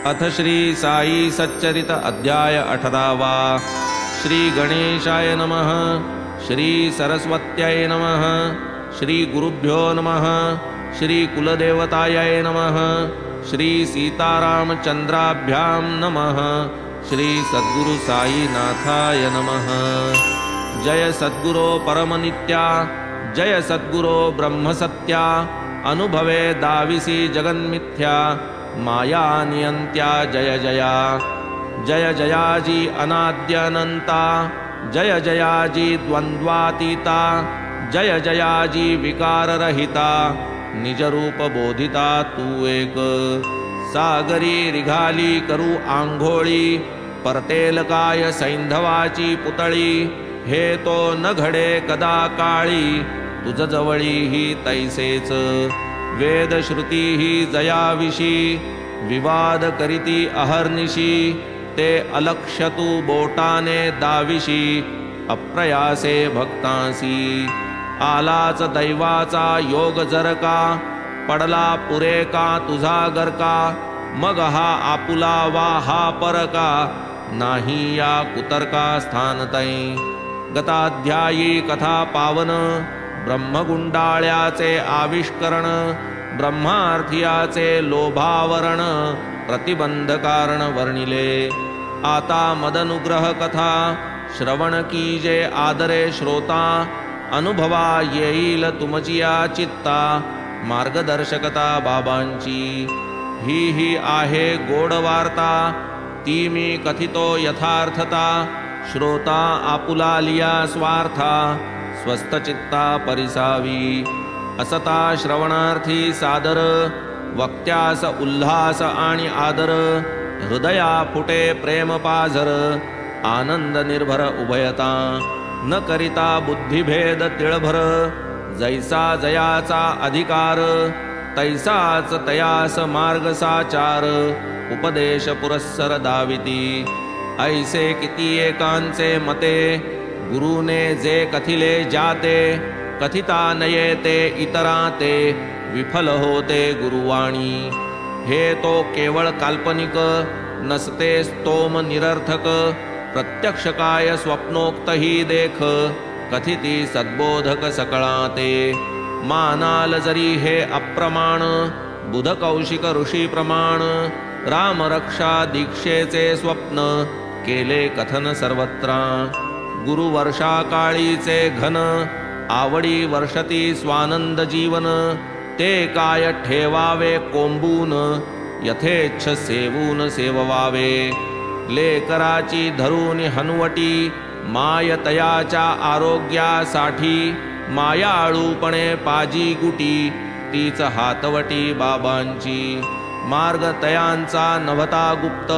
अथ श्री साई सच्चरित अध्याय 18वा। श्री गणेशाय नमः। श्री सरस्वत्यै नमः। श्री गुरुभ्यो नमः। श्री कुलदेवतायै नमः। श्री सीतारामचंद्राभ्यां नमः। श्री सद्गुरु साईनाथाय नमः। जय सद्गुरो परमनित्या, जय सद्गुरो ब्रह्मसत्या, अनुभवे दाविसी जगन्मिथ्या, माया नियंत्या जय जया। जय जयाजी अनाद्यनंता, जय जयाजी द्वंद्वातीता, जय जयाजी विकाररहिता, निज रूप बोधिता तू एक। सागरी रिघाली करू आंघोळी, परतेल काय सैंधवाची पुतळी, हे तो न घडे कदा काळी, तुझ जवळी ही तैसेच। वेद श्रुती ही जयाविशी, विवाद करीती अहर्निशी, ते अलक्ष्य तू बोटाने दाविशी, अप्रयासे भक्तांसी। आलाच दैवाचा योग जर का, पडला पुरे का तुझा गरका, मग हा आपुला वा हा परका, नाही या कुतर्का स्थान तै। गताध्यायी कथा पावन, ब्रह्मगुंडाळ्याचे आविष्करण, ब्रह्मार्थियाचे लोभावरण, प्रतिबंध कारण वर्णिले। आता मदनुग्रह कथा श्रवण कीजे आदरे श्रोता, अनुभवा येईल तुमचिया चित्ता, मार्गदर्शकता बाबांची। ही आहे गोड वार्ता, ती मी कथितो यथार्थता, श्रोता आपुला लिया स्वार्था, स्वस्थ चित्ता परिसावी। असता श्रवणार्थी सादर, वक्त्यास उल्हास आणि आदर, हृदया फुटे प्रेम पाझर, आनंद निर्भर उभयता, न करिता बुद्धिभेद तिळभर, जैसा जयाचा अधिकार, तैसाच तयास मार्ग साचार, उपदेश पुरस्सर दाविती। ऐसे किती एकांचे मते, गुरुने जे कथिले जाते, कथिता नये ते इतरा ते, विफल होते गुरुवाणी। हे तो केवळ काल्पनिक, नसते स्तोम निरर्थक, प्रत्यक्ष काय स्वप्नोक्त ही देख, कथिती सद्बोधक सकळा ते। मानाल जरी हे अप्रमाण, बुध कौशिक ऋषी प्रमाण, रामरक्षा दीक्षेचे स्वप्न, केले कथन सर्वत्र। गुरुवर्षा काळीचे घन, आवडी वर्षती स्वानंद जीवन, ते काय ठेवावे कोंबून, यथेच्छ सेवून सेववावे। लेकराची धरून हनुवटी, माय तयाच्या आरोग्यासाठी, मायाळूपणे पाजी गुटी, तीच हातवटी बाबांची। मार्ग तयांचा नभता गुप्त,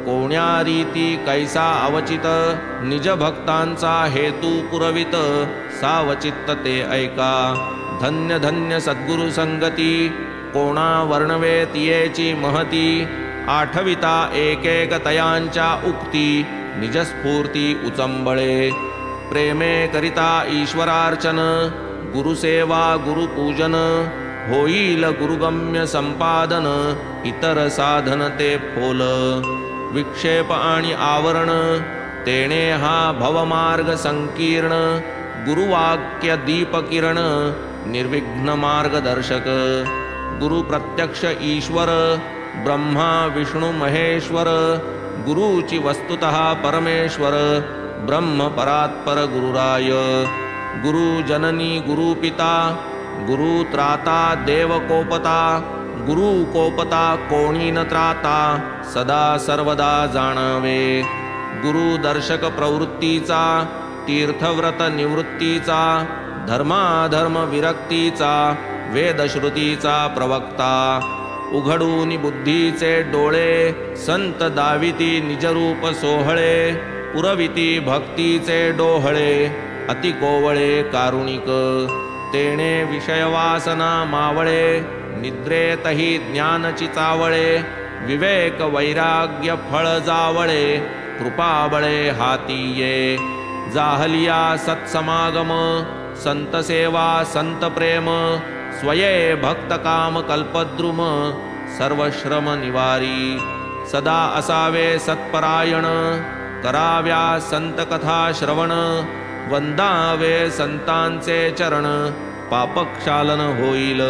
कोण्या रीती कैसा अवचित, निज भक्तांचा हेतू पुरवित, सावचित्त ते ऐका। धन्य धन्य सद्गुरु संगती, कोणा वर्णवे तियेची महती, आठविता एकेक तयांच्या उक्ती, निजस्फूर्ती उचंबळे। प्रेमे करिता ईश्वरार्चन, गुरुसेवा गुरुपूजन, होईल गुरुगम्य संपादन, इतर साधन ते फोल। विक्षेप आणि आवरण, तेणे हा भवमार्ग संकीर्ण, गुरुवाक्य दीपकिरण, निर्विघ्न मार्गदर्शक। गुरु प्रत्यक्ष ईश्वर, ब्रह्मा विष्णु महेश्वर, गुरुची वस्तुतः परमेश्वर, ब्रह्म परात्पर गुरुराय। गुरु जननी गुरुपिता, गुरु त्राता देवकोपता, गुरु कोपता कोणी न त्राता, सदा सर्वदा जाणावे। गुरु दर्शक प्रवृत्तीचा, तीर्थव्रत निवृत्तीचा, धर्माधर्म विरक्तीचा, वेदश्रुतीचा प्रवक्ता। उघडून बुद्धीचे डोळे, संत दाविती निजरूप सोहळे, पुरविती भक्तीचे डोहळे, अति कोवळे कारुणिक। तेणे विषयवासना मावळे, निद्रेतही ज्ञानची चावळे, विवेक वैराग्य फळ जावळे, कृपाबळे हाती ये। जाहलिया सत्समागम, संत सेवा संत प्रेम, स्वये भक्त काम कल्पद्रुम, सर्वश्रम निवारी। सदा असावे सत्परायण, कराव्या संत कथा श्रवण, वंदावे संतांचे चरण, पापक्षालन होईल.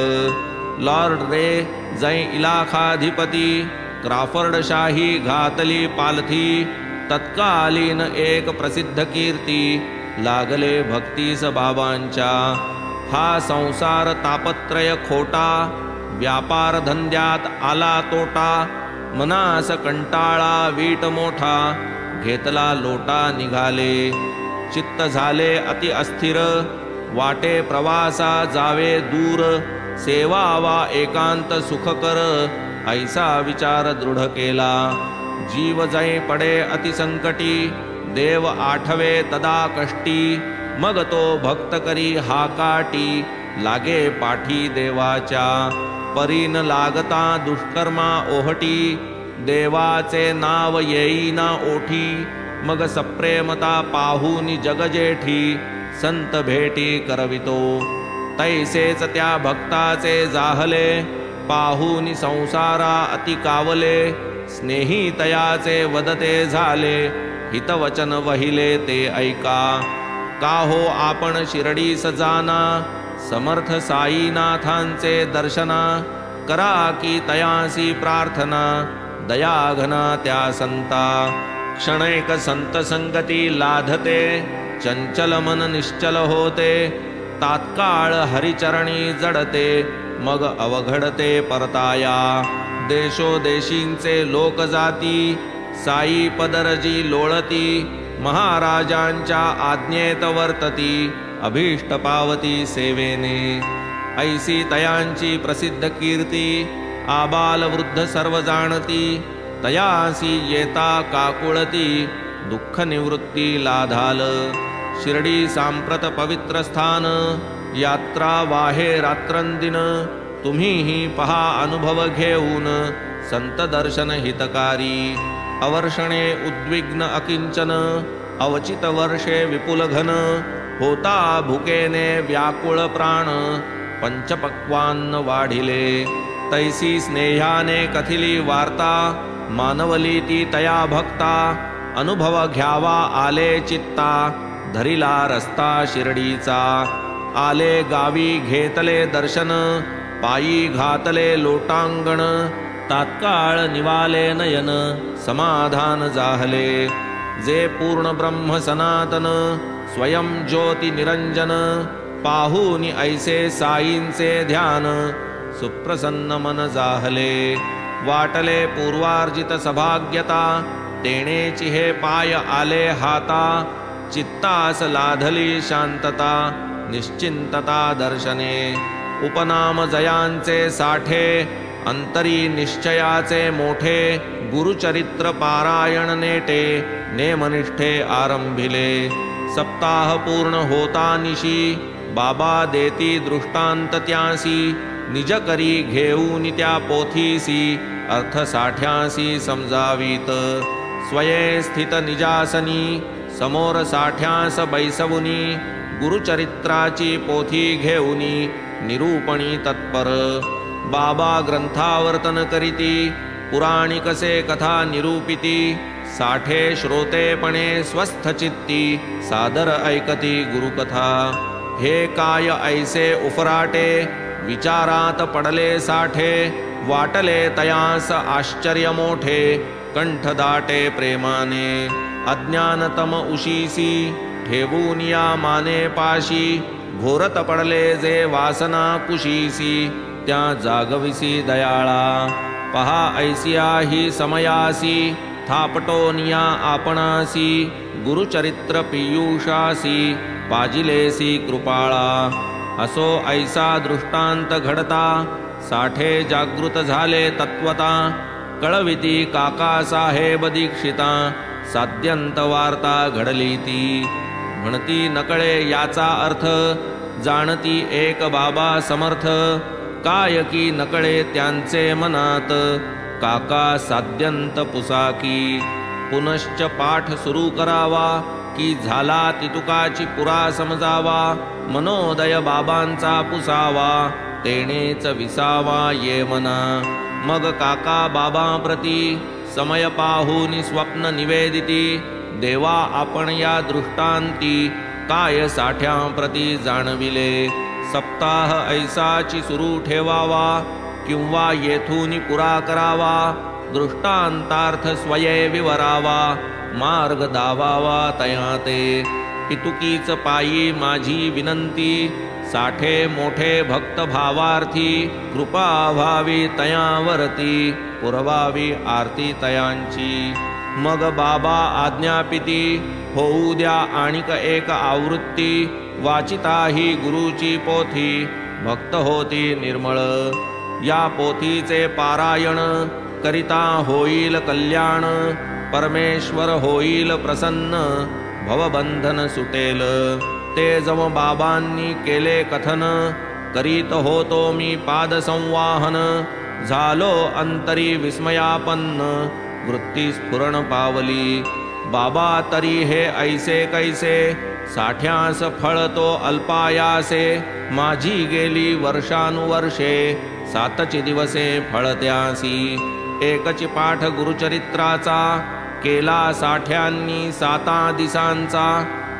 लॉर्ड रे जै इलाखाधिपती, क्राफर्ड शाही घातली पालथी, तत्कालीन एक प्रसिद्ध कीर्ती, लागले भक्तीस बाबांच्या. हा संसार तापत्रय खोटा, व्यापार धंद्यात आला तोटा, मनास कंटाळा वीट मोठा, घेतला लोटा निघाले. चित्त झाले अति अस्थिर, वाटे प्रवासा जावे दूर, सेवावा एकांत सुखकर, ऐसा विचार दृढ केला. जीव जै पडे अतिसंकटी, देव आठवे तदा कष्टी, मग तो भक्त करी हाकाटी, लागे पाठी देवाच्या. परीन लागता दुष्कर्मा ओहटी, देवाचे नाव येईना ओठी, मग सप्रेमता पाहूनी जगजेठी, संत भेटी करवितो. तैसेच त्या भक्ताचे जाहले, पाहूनी संसारा अति कावले, स्नेही तयाचे वदते झाले, हितवचन वहिले ते ऐका. का हो आपण शिर्डीस जाना, समर्थ साईनाथांचे दर्शना, करा की तयासी प्रार्थना, दयाघना त्या संता. क्षणैक संत संगती लाधते, चंचल मन निश्चल होते, तात्काळ हरिचरणी जडते, मग अवघडते परताया. देशोदेशींचे लोक जाती, साई पदरजी लोळती, महाराजांच्या आज्ञेत वर्तती, अभीष्ट पावती सेवेने. ऐसी तयांची प्रसिद्ध कीर्ती, आबाल वृद्ध सर्व जाणती, तयासी येता काकुळती, दुःख निवृत्ती लाधाल. शिर्डी सांप्रत पवित्र स्थान, यात्रा वाहे रात्रंदिन, तुम्हीही पहा अनुभव घेऊन, संत दर्शन हितकारी. अवर्षणे उद्विग्न अकिंचन, अवचित वर्षे विपुल घन, होता भुकेने व्याकुळ प्राण, पंचपक्वान्न वाढिले. तैसी स्नेहाने कथिली वार्ता, मानवली ती तया भक्ता, अनुभव घ्यावा आले चित्ता, धरिला रस्ता शिर्डीचा. आले गावी घेतले दर्शन, पायी घातले लोटांगण, तात्काळ निवाले नयन, समाधान जाहले. जे पूर्ण ब्रह्म सनातन, स्वयं ज्योती निरंजन, पाहूनी ऐसे साईंचे ध्यान, सुप्रसन्न मन जाहले. वाटले पूर्वार्जित सभाग्यता, तेणेची हे पाय आले हाता, चित्तास लाधली शांतता, निश्चिंतता दर्शने. उपनाम जयांचे साठे, अंतरी निश्चयाचे मोठे, गुरुचरित्र पारायण नेटे, नेमनिष्ठे आरंभिले. सप्ताह पूर्ण होता निशी, बाबा देती दृष्टांत त्यासी, निज करी घेऊन त्या पोथीसी, अर्थ साठ्यासी समजावीत. स्वये स्थित निजासनी, समोर साठ्यास बैसवुनी, गुरुचरित्राची पोथी घेऊनी, निरूपणी तत्पर. बाबा ग्रंथावर्तन करीती, पुराणिकसे कथा निरूपिती, साठे श्रोतेपणे स्वस्थ चित्ती, सादर ऐकती गुरुकथा. हे काय ऐसे उफराटे, विचारात पडले साठे, वाटले तयास आश्चर्य मोठे, कंठ दाटे प्रेमाने. अज्ञानतम उशीसी, ठेवून या माने पाशी, घोरत पडले जे वासना कुशीसी, त्या जागविसी दयाळा. पहा ऐसिया ही समयासी, थापटोनिया आपणासी, गुरुचरित्र पीयूषासी, पाजिलेसी कृपाळा. असो ऐसा दृष्टांत घडता, साठे जागृत झाले तत्वता, कळविती काका साहेब दीक्षिता, साध्यंत वार्ता घडली ती. म्हणती नकळे याचा अर्थ, जाणती एक बाबा समर्थ, काय की नकळे त्यांचे मनात, काका साध्यंत पुसाकी. पुनश्च पाठ सुरू करावा, की झाला तितुकाची पुरा समजावा, मनोदय बाबांचा पुसावा, तेणेच विसावा ये मना. मग काका बाबा प्रती समय पाहूनी स्वप्न निवेदिती देवा आपण या दृष्टांती काय साठ्या प्रती जाणविले सप्ताह ऐसाची सुरू ठेवावा किंवा येथून पुरा करावा दृष्टांतार्थ स्वये विवरावा मार्ग दावावा तया ते इतुकीच पायी माझी विनंती साठे मोठे भक्त भावार्थी कृपा व्हावी तयावरती पुरवावी आरती तयांची मग बाबा आज्ञापिती होऊ द्या आणिक एक आवृत्ती वाचिता ही गुरुची पोथी भक्त होती निर्मळ या पोथीचे पारायण करिता होईल कल्याण परमेश्वर होईल प्रसन्न भवबंधन सुटेल ते जम बाबांनी केले कथन करीत होतो मी पादसंवाहन झालो अंतरी विस्मयापन्न वृत्ती स्फुरण पावली बाबा तरी हे ऐसे कैसे साठ्यास फळतो अल्पायासे माझी गेली वर्षानुवर्षे सातची दिवसे फळत्यासी एकची पाठ गुरुचरित्राचा केला साठ्यांनी 7 दिसांचा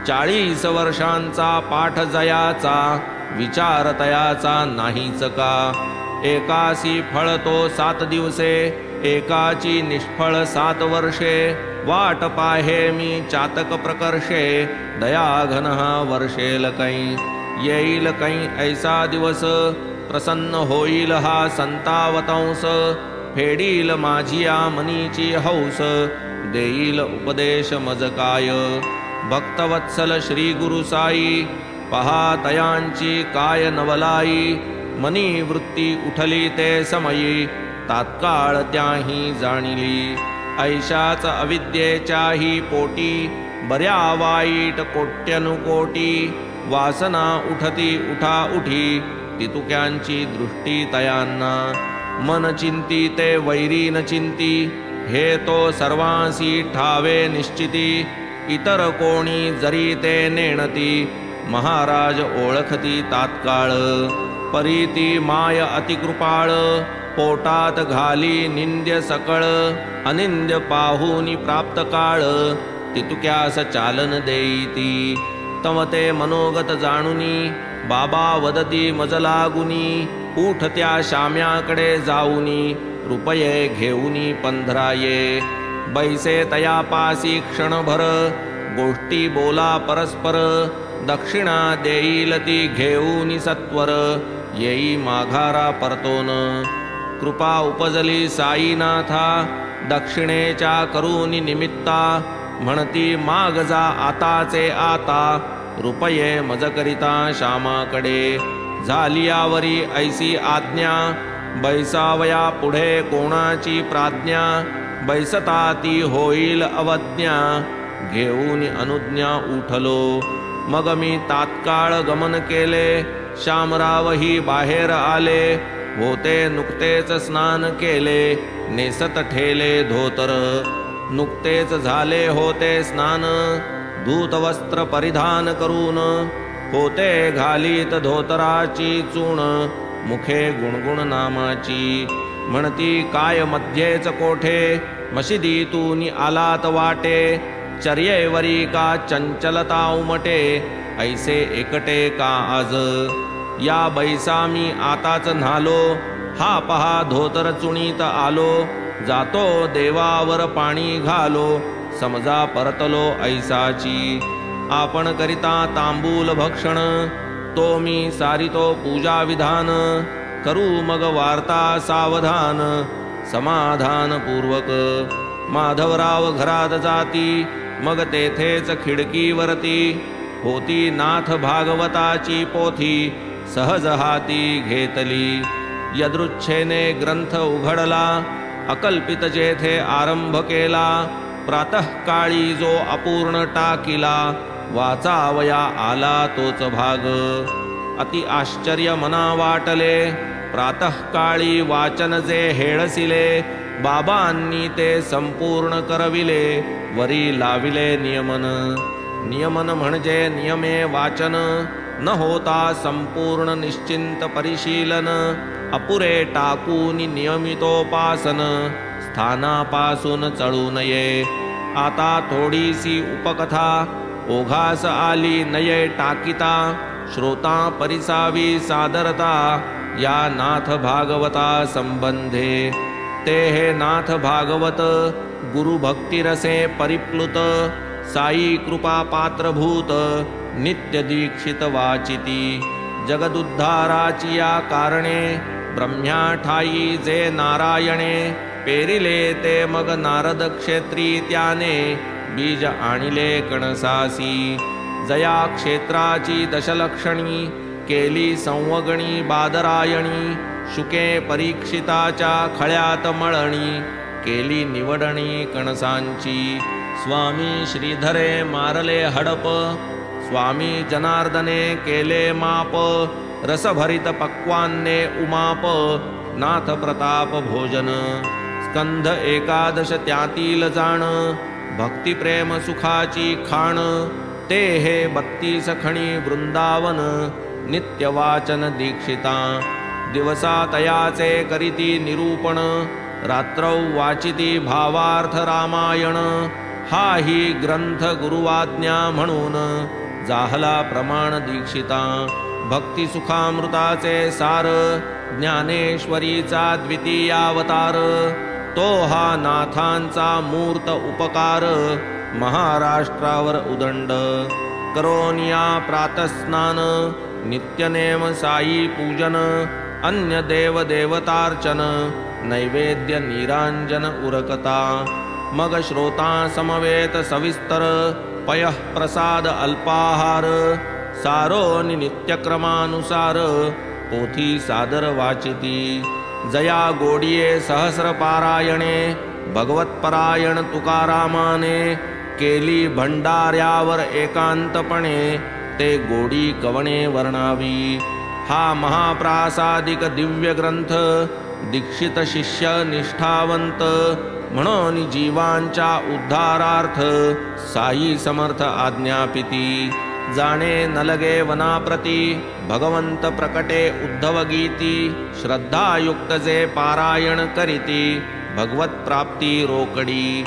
40 वर्षांचा पाठ जयाचा विचार तयाचा नाहीच का एकासी फळतो 7 दिवसे एकाची निष्फळ 7 वर्षे वाट पाहे मी चातक प्रकर्षे दया घन वर्षेल कै येईल कै ऐसा दिवस प्रसन्न होईल हा संतावतंस फेडील माझिया मनीची हौस देईल उपदेश मज काय भक्तवत्सल श्री गुरु साई पहा तयांची काय नवलाई मनी वृत्ती उठली ते समयी तात्काळ त्याही जाणिली ऐशाच अविद्येच्याही पोटी बऱ्या वाईट कोट्यनुकोटी वासना उठती उठा उठी तितुक्यांची दृष्टी तयांना मन चिंती ते वैरी न चिंती हे तो सर्वांसी ठावे निश्चिती इतर कोणी जरी ते नेणती महाराज ओळखती तात्काळ परीती माय अतिकृपाळ पोटात घाली निंद्य सकळ अनिंद्य पाहूनी प्राप्त काळ तितुक्यास चालन देईती तमते मनोगत जाणुनी बाबा वदती मज लागुनी उठ त्या शाम्याकडे जाऊनी रुपये घेऊनी 15 ये बैसे तयापासी क्षणभर गोष्टी बोला परस्पर दक्षिणा देईल ती घेऊनी सत्वर येई माघारा परतोन कृपा उपजली साईनाथा दक्षिणेच्या करूनी निमित्ता म्हणती माग जा आताचे आता रुपये मज करिता श्यामाकडे झाली यावरी ऐसी आज्ञा बैसावया पुढे कोणाची प्राज्ञा बैसता ती होईल अवज्ञा घेऊन अनुज्ञा उठलो मग मी तात्काळ गमन केले श्यामरावही बाहेर आले होते नुकतेच स्नान केले नेसत ठेले धोतर नुकतेच झाले होते स्नान धूत वस्त्र परिधान करून होते घालीत धोतराची चूण मुखे गुणगुण नामाची म्हणती काय मध्येच कोठे मशिदीतून आलात वाटे चर्येवरी का चंचलता उमटे ऐसे एकटे का आज या बैसामी आताच न्हालो हा पहा धोतर चुणीत आलो जातो देवावर पाणी घालो समजा परतलो ऐसाची आपण करिता तांबूल भक्षण तो मी सारितो पूजा विधान करू मग वार्ता सावधान समाधान पूर्वक माधवराव घरात जाती मग तेथेच खिडकीवरती होती नाथ भागवताची पोथी सहज हाती घेतली यदृच्छेने ग्रंथ उघडला अकल्पित जेथे आरंभ केला प्रातःकाळी जो अपूर्ण टाकिला वाचावया आला तोच भाग अति आश्चर्य मना वाटले प्रातःकाळी वाचन जे हेळसिले बाबांनी ते संपूर्ण करविले वरी लाविले नियमन नियमन म्हणजे नियमे वाचन न होता संपूर्ण निश्चिंत परिशीलन अपुरे टाकून नियमितोपासन स्थानापासून चढू नये. आता थोडीशी उपकथा ओघास आली नये टाकिता. श्रोता परिसावी सादरता या नाथ भागवता संबंधे. ते हे नाथ भागवत गुरु भक्तिरसे परिप्लुत. साई कृपा पात्रभूत नित्य दीक्षित वाचिती. जगदुद्धाराची या कारणे ब्रह्म्या ठाई जे नारायणे. पेरिले ते मग नारद क्षेत्री त्याने बीज आणिले कणसासी. जया क्षेत्राची दशलक्षणी केली संवगणी बादरायणी. शुके परीक्षिताच्या खळ्यात मळणी केली निवडणी कणसांची. स्वामी श्रीधरे मारले हडप स्वामी जनार्दने केले माप. रसभरित पक्वान्ने उमाप नाथ प्रताप भोजन. स्कंध एकादश त्यातील जाण भक्तिप्रेम सुखाची खाण. ते हे 32 खणी वृंदावन नित्य वाचन दीक्षिता. दिवसा तयाचे करीती निरूपण रात्रौ वाचिती भावार्थ रामायण. हा ही ग्रंथ गुरुवाज्ञा म्हणून जाहला प्रमाण दीक्षिता. भक्ती सुखामृताचे सार ज्ञानेश्वरीचा द्वितीयावतार. तो हा नाथांचा मूर्त उपकार महाराष्ट्रावर उदंड. करोनिया प्रातस्नान नित्यनेम साई पूजन. अन्य देव देवतार्चन नैवेद्य निरांजन उरकता. मग श्रोता समवेत सविस्तर पयः प्रसाद अल्पाहार. सारोनि नित्यक्रमानुसार पोथी सादर वाचिती. जया गोडिये सहस्र पारायणे भगवतपरायण तुकारामाने. केली भंडाऱ्यावर एकांतपणे ते गोडी कवणे वर्णावी. हा महाप्रासादिक दिव्य ग्रंथ दीक्षित शिष्य निष्ठावंत. म्हणून जीवांच्या उद्धारार्थ साई समर्थ आज्ञापिती. जाणे नलगे वनाप्रती भगवंत प्रकटे उद्धव गीती. श्रद्धायुक्त जे पारायण करीती भगवत प्राप्ती रोकडी.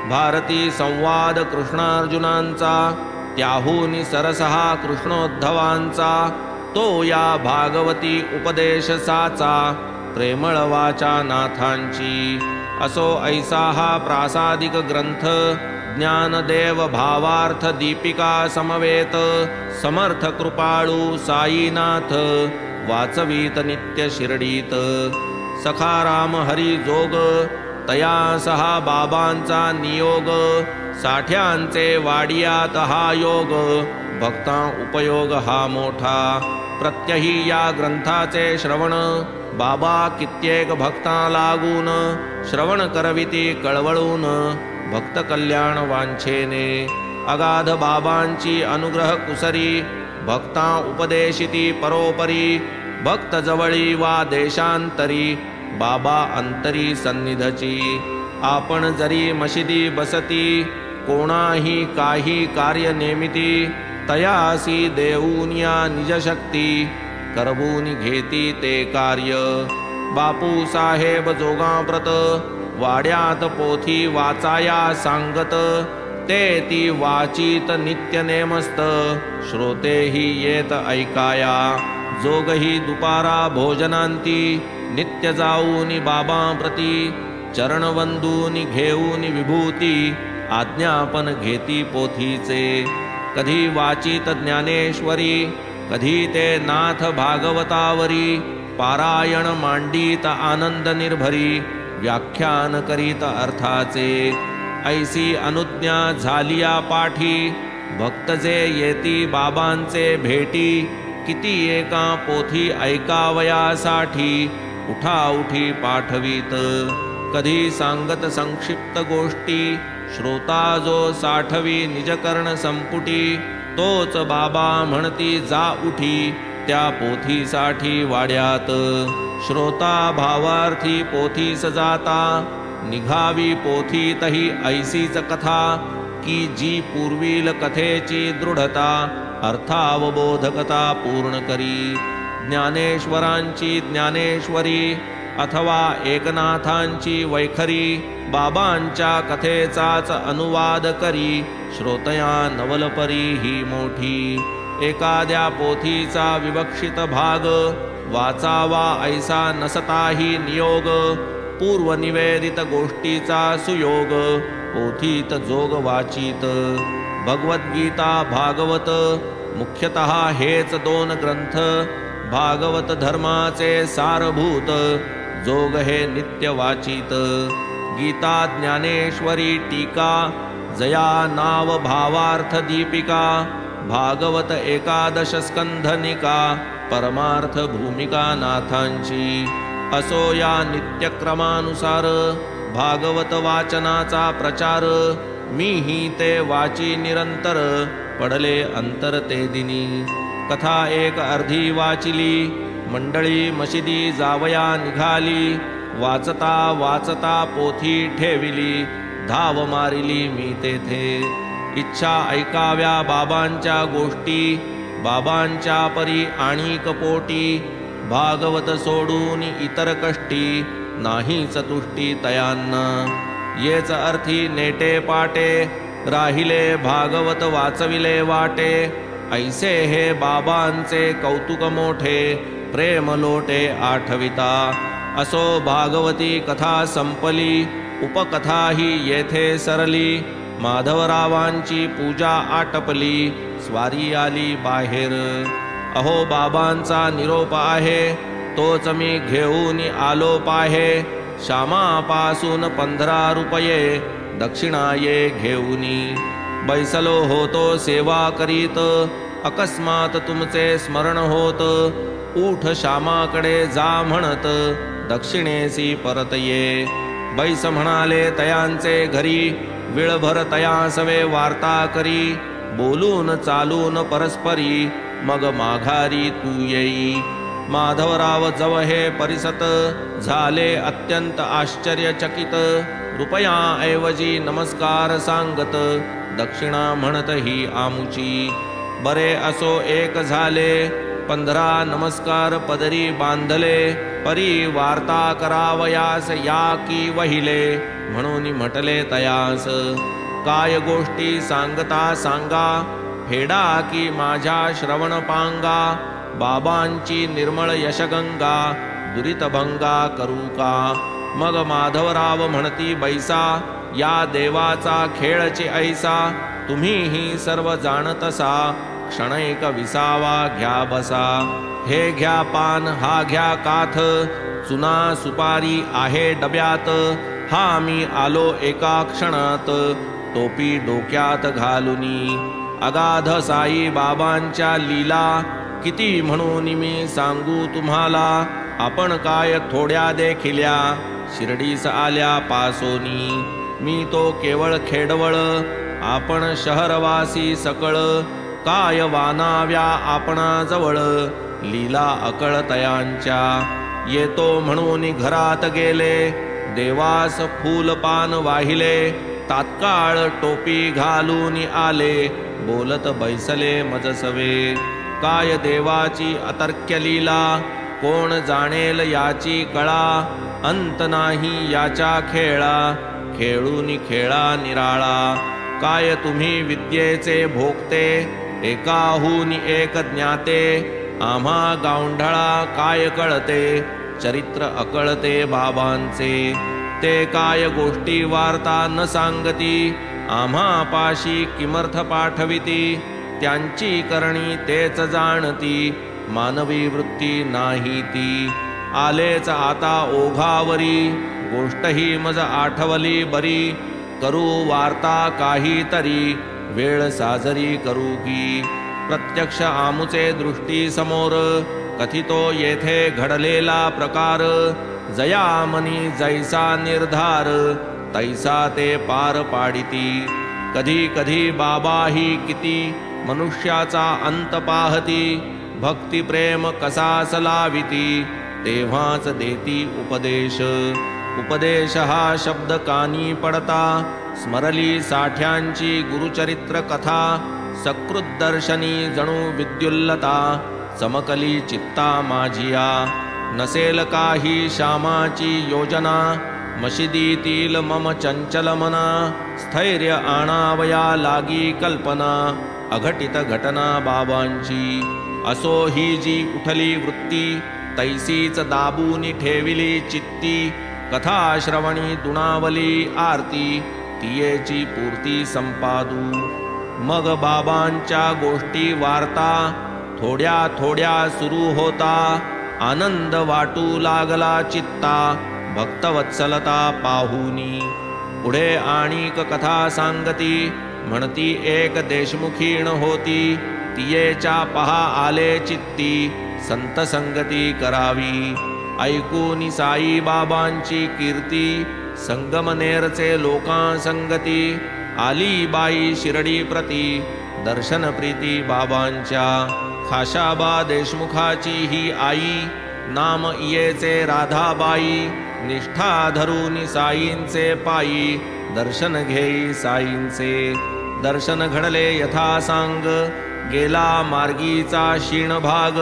भारती संवाद कृष्णार्जुनांचा त्याहूनी सरसहा कृष्णोद्धवांचा. तो या भागवती उपदेश साचा प्रेमळ वाचा नाथांची. असो ऐसा हा प्रासादिक ग्रंथ ज्ञानदेव भावार्थ दीपिका समवेत. समर्थ कृपाळू साईनाथ वाचवीत नित्य शिर्डीत. सखाराम हरी जोग तया सहा बाबांचा नियोग. साठ्यांचे वाडियात हा योग भक्ता उपयोग हा मोठा. प्रत्यही या ग्रंथाचे श्रवण बाबा कित्येक भक्ता लागून. श्रवण करविती कळवळून भक्त कल्याण वांछेने. अगाध बाबांची अनुग्रह कुसरी भक्ता उपदेशिती परोपरी. भक्त जवळी वा देशांतरी बाबा अंतरी सन्निधची. आपण जरी मशिदी बसती कोणाही काही कार्य नेमिती. तयासी देऊनिया निजशक्ती करबून घेती ते कार्य. बापू साहेब जोगाप्रत वाड्यात पोथी वाचाया सांगत. ते ती वाचित नित्य नेमस्त श्रोतेही येत ऐकाया. जोगही दुपारा भोजनांती नित्य जाऊनी बाबा प्रती. चरण वंदूनी घेऊनी विभूती आज्ञापन घेती पोथीचे. कधी वाचित ज्ञानेश्वरी कधी ते नाथ भागवतावरी. पारायण मांडीत आनंद निर्भरी व्याख्यान करीत अर्थाचे. ऐसी अनुज्ञा झालिया पाठी भक्त जे येती बाबांचे भेटी. किती एका पोथी ऐकावयासाठी उठा उठी पाठवीत. कधी सांगत संक्षिप्त गोष्टी श्रोता जो साठवी निजकर्ण संपुटी. तोच बाबा म्हणती जा उठी त्या पोथीसाठी वाड्यात. श्रोता भावार्थी पोथीस जाता निघावी पोथीतही ऐसीच कथा. की जी पूर्वील कथेची दृढता अर्थावबोधकता पूर्ण करी. ज्ञानेश्वरांची ज्ञानेश्वरी अथवा एकनाथांची वैखरी बाबांच्या कथेचाच अनुवाद करी श्रोतया नवलपरी ही मोठी एखाद्या पोथीचा विवक्षित भाग वाचावा ऐसा नसताही नियोग पूर्वनिवेदित गोष्टीचा सुयोग पोथीत जोग वाचित भगवद्गीता भागवत मुख्यतः हेच दोन ग्रंथ भागवत धर्माचे सारभूत जोग हे नित्य वाचित गीता ज्ञानेश्वरी टीका जया नाव भावार्थ दीपिका भागवत एकादश स्कंधनिका परमार्थ भूमिका नाथांची असो या नित्यक्रमानुसार भागवत वाचनाचा प्रचार मीही ते वाची निरंतर पडले अंतर ते दिनी कथा एक अर्धी वाचिली मंडळी मशिदी जावया निघाली वाचता वाचता पोथी ठेविली धाव मारिली मी तेथे इच्छा ऐकाव्या बाबांच्या गोष्टी बाबांच्या परी आणि कपोटी भागवत सोडून इतर कष्टी नाही चतुष्टी तयांना येच अर्थी नेटे पाटे राहिले भागवत वाचविले वाटे ऐसे हे बाबांचे कौतुक मोठे प्रेम लोटे आठविता असो भागवती कथा संपली उपकथा ही येथे सरली माधवरावांची पूजा आटपली स्वारी आली बाहेर अहो बाबांचा निरोप आहे तोच मी घेऊन आलो पाहे श्यामापासून 15 रुपये दक्षिणा ये घेऊनी बैसलो होतो सेवा करीत अकस्मात तुमचे स्मरण होत उठ श्यामाकडे जा म्हणत दक्षिणेसी परत ये बैस म्हणाले तयांचे घरी विळभर तयासवे वार्ता करी बोलून चालून परस्परी मग माघारी तू येई माधवराव जव हे परिसत झाले अत्यंत आश्चर्यचकित रुपयाऐवजी नमस्कार सांगत दक्षिणा म्हणत ही आमुची बरे असो एक झाले 15 नमस्कार पदरी बांधले परी वार्ता करावयास या की वहिले म्हणून म्हटले तयास काय गोष्टी सांगता सांगा फेडा की माझ्या श्रवण पांगा बाबांची निर्मळ यशगंगा दुरितभंगा करू का मग माधवराव म्हणती बैसा या देवाचा खेळचे ऐसा तुम्हीही सर्व जाणतसा क्षणैक विसावा घ्या बसा हे घ्या पान हा घ्या काथ चुना सुपारी आहे डब्यात हा मी आलो एका क्षणात टोपी डोक्यात घालुनी अगाध साई बाबांच्या लीला किती म्हणून मी सांगू तुम्हाला आपण काय थोड्या देखिल्या शिर्डीस आल्या पासोनी मी तो केवळ खेडवळ आपण शहरवासी सकळ काय वानाव्या आपणाजवळ लीला अकळतयांच्या येतो म्हणून घरात गेले देवास फूल पान वाहिले तात्काळ टोपी घालून आले बोलत बैसले मजसवे काय देवाची अतर्क्य लीला कोण जाणेल याची कळा अंत नाही याच्या खेळा खेळून खेळा निराळा काय तुम्ही विद्येचे भोगते एकाहून एक ज्ञाते आम्हा गावंढळा काय कळते चरित्र अकळते बाबांचे ते काय गोष्टी वार्ता न सांगती आम्हा पाशी किमर्थ पाठविती त्यांची करणी तेच जाणती मानवी वृत्ती नाही ती आलेच आता ओघावरी गोष्ट ही मज आठवली बरी करू वार्ता काहीतरी वेळ साजरी करू की प्रत्यक्ष आमुचे दृष्टी समोर कथितो येथे घडलेला प्रकार जयामनी जैसा निर्धार तैसा ते पार पाडिती कधी कधी बाबा ही किती मनुष्याचा अंत पाहती भक्ती प्रेम कसा सलाविती तेव्हाच देती उपदेश उपदेश हा शब्द कानी पडता स्मरली साठ्यांची गुरुचरित्र कथा सकृत दर्शनी जणू विद्युल्लता चमकली चित्ता माझिया नसेल काही श्यामाची योजना, मशिदीतील मम चंचल मना, स्थैर्य आणावया लागी कल्पना, अघटित घटना बाबांची. असो ही जी उठली वृत्ती, तैसीच दाबूनी ठेविली चित्ती, कथा श्रवणी दुणावली आरती, तियेची पूर्ती संपादू. मग बाबांच्या गोष्टी वार्ता, थोड्या थोड्या सुरू होता, आनंद वाटू लागला चित्ता, भक्तवत्सलता पाहुनी. पुढे आणिक कथा सांगती, म्हणती एक देशमुखीण होती, तियेच्या पहा आले चित्ती, संत संगती करावी. ऐकूनी साई बाबांची कीर्ती, संगमनेरचे लोकांसंगती, आली बाई शिर्डी प्रती, दर्शन प्रीती बाबांच्या. खाशाबा देशमुखाची ही आई, नाम इयेचे राधाबाई, निष्ठा धरून साईंचे पायी, दर्शन घेई साईंचे. दर्शन घडले यथा सांग, गेला मार्गीचा क्षीण भाग,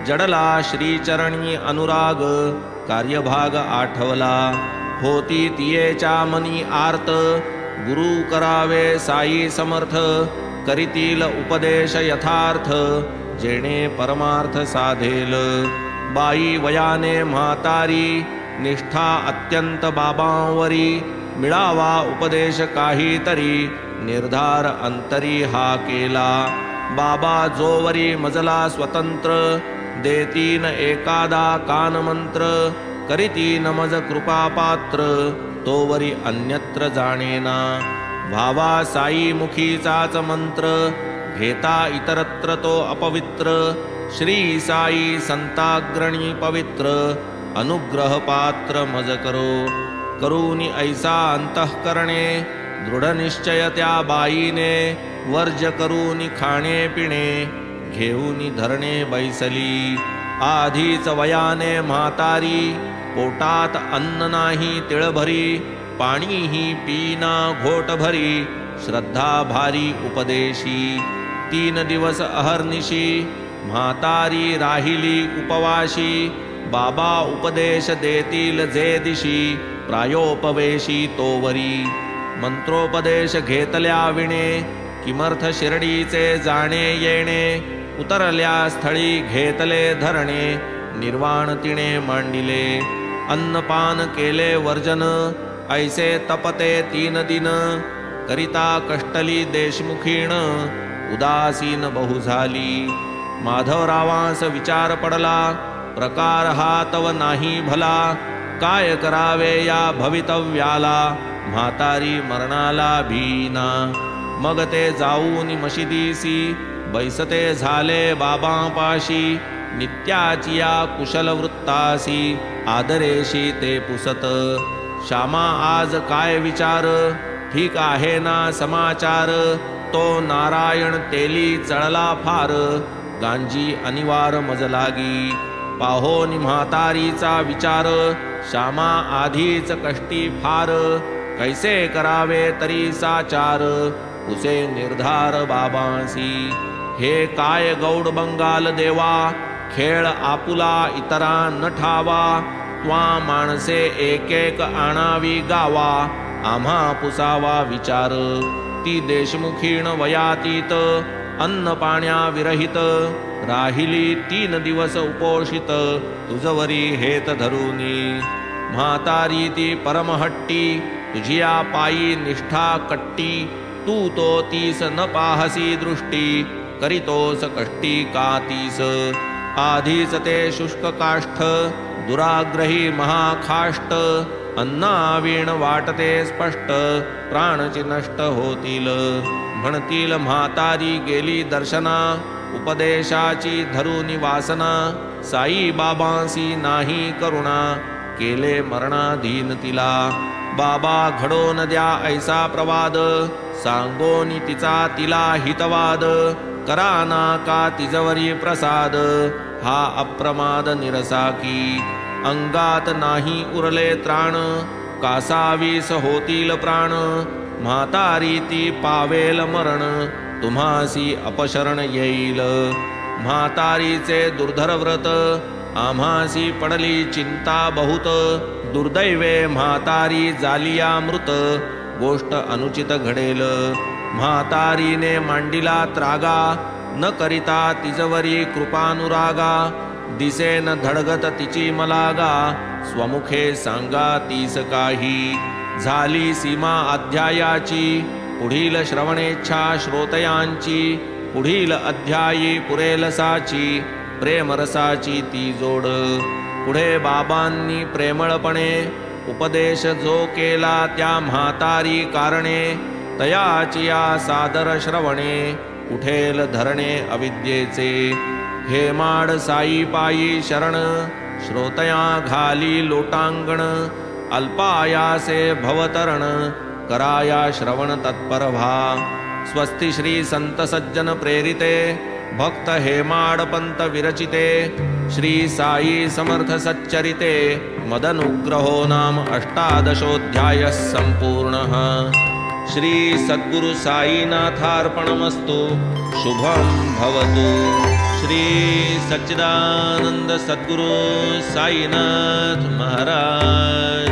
जडला श्रीचरणी अनुराग, कार्यभाग आठवला. होती तियेच्या मनी आर्त, गुरु करावे साई समर्थ, करीतील उपदेश यथार्थ, जेणे परमार्थ साधेल. बाई वयाने म्हातारी, निष्ठा अत्यंत बाबांवरी, मिळावा उपदेश काहीतरी, निर्धार अंतरी हा केला. बाबा जोवरी मजला स्वतंत्र, देतीन एकादा कानमंत्र, करीतीन मज कृपापात्र, तोवरी अन्यत्र जाणेना. भावा साई मुखीचाच मंत्र, घेता इतरत्र तो अपवित्र, श्री साई संताग्रणी पवित्र, अनुग्रह पात्र मज करो. करूनी ऐसा अंतःकरणे, दृढ निश्चय त्या बाईने, वर्ज करूनी खाणे पिणे, घेऊनी धरणे बैसली. आधीच वयाने म्हातारी, पोटात अन्न नाही तिळभरी, पाणीही पीना घोट भरी, श्रद्धा भारी उपदेशी. 3 दिवस अहर्निशी, म्हातारी राहिली उपवाशी, बाबा उपदेश देतील जे दिशी, प्रायोपवेशी तोवरी. मंत्रोपदेश घेतल्या विणे, किमर्थ शिर्डीचे जाणे येणे, उतरल्या स्थळी घेतले धरणे, निर्वाण तिने मांडिले. अन्नपान केले वर्जन, ऐसे तपते 3 दिन, करिता कष्टली देशमुखीण, उदासीन बहु झाली. माधवरावांस विचार पडला, प्रकार हा तव नाही भला, काय करावे या भवितव्याला, म्हातारी मरणाला भीना. मग ते जाऊन मशिदीसी, बैसते झाले बाबांपाशी, नित्याची या कुशल वृत्तासी, आदरेशी ते पुसत. श्यामा आज काय विचार, ठीक आहे ना समाचार, तो नारायण तेली चळला फार, गांजी अनिवार मज लागी. पाहोनी म्हातारीचा विचार, श्यामा आधीच कष्टी फार, कैसे करावे तरी साचार, उसे निर्धार बाबांसी. हे काय गौड बंगाल देवा, खेळ आपुला इतरा न ठावा, त्वा माणसे एक एक आणावी गावा, आम्हा पुसावा विचार. ती देशमुखीण वयातीत, अन्न पाण्या विरहित, राहिली 3 दिवस उपोषित, तुझवरी हेत धरुनी. म्हातारी ती परमहट्टी, तुझिया पायी निष्ठा कट्टी, तू तो तीस न पाहसी दृष्टी, करीतोस कष्टी का तीस. आधीच ते शुष्क काष्ठ, दुराग्रही महाखाष्ट, अन्नावीण वाटते स्पष्ट, प्राणची नष्ट होतील. म्हणतील म्हातारी गेली दर्शना, उपदेशाची धरुनी वासना, साई बाबांसी नाही करुणा, केले मरणाधीन तिला. बाबा घडोन द्या ऐसा प्रवाद, सांगोनी तिचा तिला हितवाद, करा ना का तिजवरी प्रसाद, हा अप्रमाद निरसाकी. अंगात नाही उरले त्राण, कासावीस होतील प्राण, म्हातारी ती पावेल मरण, तुम्हासी अपशरण येईल. म्हातारीचे दुर्धर व्रत, आम्हासी पडली चिंता बहुत, दुर्दैवे म्हातारी जालिया मृत, गोष्ट अनुचित घडेल, म्हातारीने मांडिला त्रागा, न करिता तिजवरी कृपानुरागा, दिसेन धडगत तिची मलागा, स्वमुखे सांगा तीस काही, झाली सीमा अध्यायाची, पुढील श्रवणेच्छा श्रोतयांची, पुढील अध्यायी पुरेल साची, प्रेमरसाची ती जोड, पुढे बाबांनी प्रेमळपणे, उपदेश जो केला त्या म्हातारी कारणे, तयाची या सादर श्रवणे, उठेल धरणे अविद्येचे, हेमाड साई पायी शरण, श्रोतया घाली लोटांगण, अल्पायासे भवतरण, कराया श्रवण तत्पर भा, स्वस्ति श्री संत सज्जन प्रेरिते, भक्त हेमाड पंत विरचिते, श्री साई समर्थ सच्चरिते, मदनुग्रहो नाम अष्टादशोऽध्यायः सम्पूर्णः। श्री सद्गुरु साईनाथार्पणमस्तु। शुभं भवतु। श्री सच्चिदानंद सद्गुरु साईनाथ महाराज